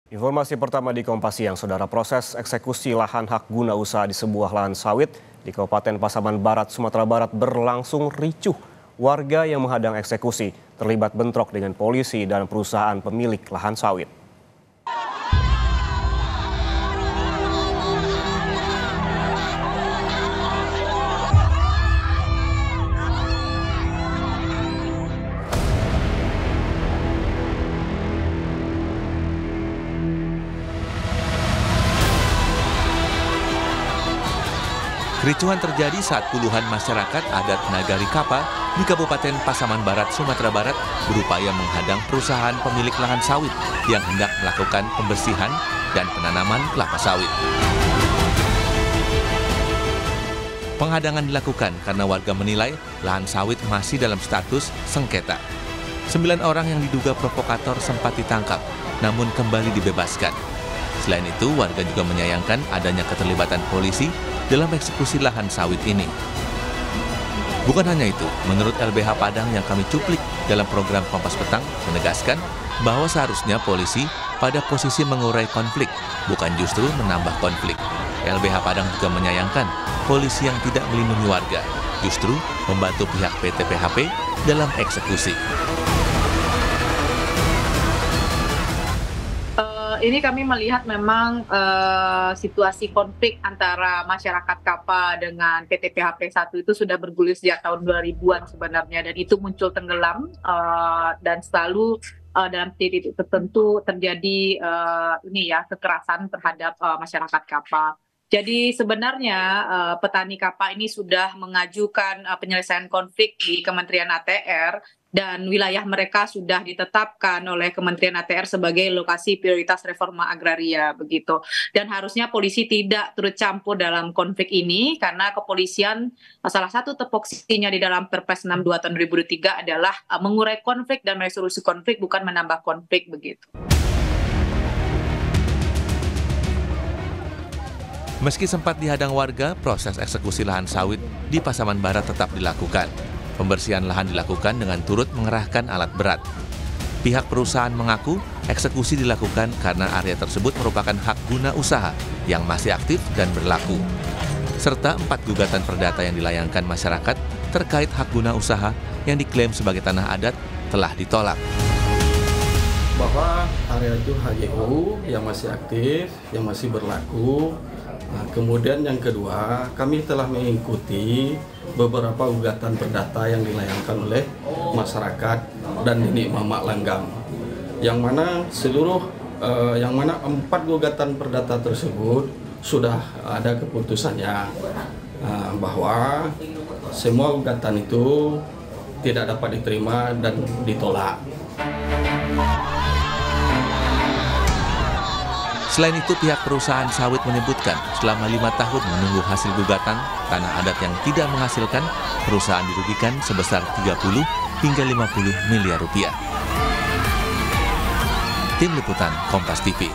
Informasi pertama di Kompas Siang, Saudara. Proses eksekusi lahan hak guna usaha di sebuah lahan sawit di Kabupaten Pasaman Barat, Sumatera Barat berlangsung ricuh. Warga yang menghadang eksekusi terlibat bentrok dengan polisi dan perusahaan pemilik lahan sawit. Kericuhan terjadi saat puluhan masyarakat adat Nagari Kapa di Kabupaten Pasaman Barat, Sumatera Barat berupaya menghadang perusahaan pemilik lahan sawit yang hendak melakukan pembersihan dan penanaman kelapa sawit. Penghadangan dilakukan karena warga menilai lahan sawit masih dalam status sengketa. 9 orang yang diduga provokator sempat ditangkap, namun kembali dibebaskan. Selain itu, warga juga menyayangkan adanya keterlibatan polisi dalam eksekusi lahan sawit ini. Bukan hanya itu, menurut LBH Padang yang kami cuplik dalam program Kompas Petang menegaskan bahwa seharusnya polisi pada posisi mengurai konflik, bukan justru menambah konflik. LBH Padang juga menyayangkan polisi yang tidak melindungi warga, justru membantu pihak PT PHP dalam eksekusi. Ini kami melihat memang situasi konflik antara masyarakat Kapa dengan PT PHP 1 itu sudah bergulir sejak tahun 2000-an sebenarnya, dan itu muncul tenggelam dan selalu dalam titik tertentu terjadi kekerasan terhadap masyarakat Kapa. Jadi sebenarnya petani Kapa ini sudah mengajukan penyelesaian konflik di Kementerian ATR, dan wilayah mereka sudah ditetapkan oleh Kementerian ATR sebagai lokasi prioritas reforma agraria begitu. Dan harusnya polisi tidak turut campur dalam konflik ini, karena kepolisian salah satu tupoksinya di dalam Perpres 62 tahun 2003 adalah mengurai konflik dan resolusi konflik, bukan menambah konflik begitu. Meski sempat dihadang warga, proses eksekusi lahan sawit di Pasaman Barat tetap dilakukan. Pembersihan lahan dilakukan dengan turut mengerahkan alat berat. Pihak perusahaan mengaku eksekusi dilakukan karena area tersebut merupakan hak guna usaha yang masih aktif dan berlaku. Serta 4 gugatan perdata yang dilayangkan masyarakat terkait hak guna usaha yang diklaim sebagai tanah adat telah ditolak. Bahwa area itu HGU yang masih aktif, yang masih berlaku. Nah, kemudian yang kedua, kami telah mengikuti beberapa gugatan perdata yang dilayangkan oleh masyarakat dan Nenek Mamak Langgam, yang mana 4 gugatan perdata tersebut sudah ada keputusannya bahwa semua gugatan itu tidak dapat diterima dan ditolak. Selain itu, pihak perusahaan sawit menyebutkan selama 5 tahun menunggu hasil gugatan tanah adat yang tidak menghasilkan, perusahaan dirugikan sebesar 30 hingga 50 miliar rupiah. Tim Liputan Kompas TV.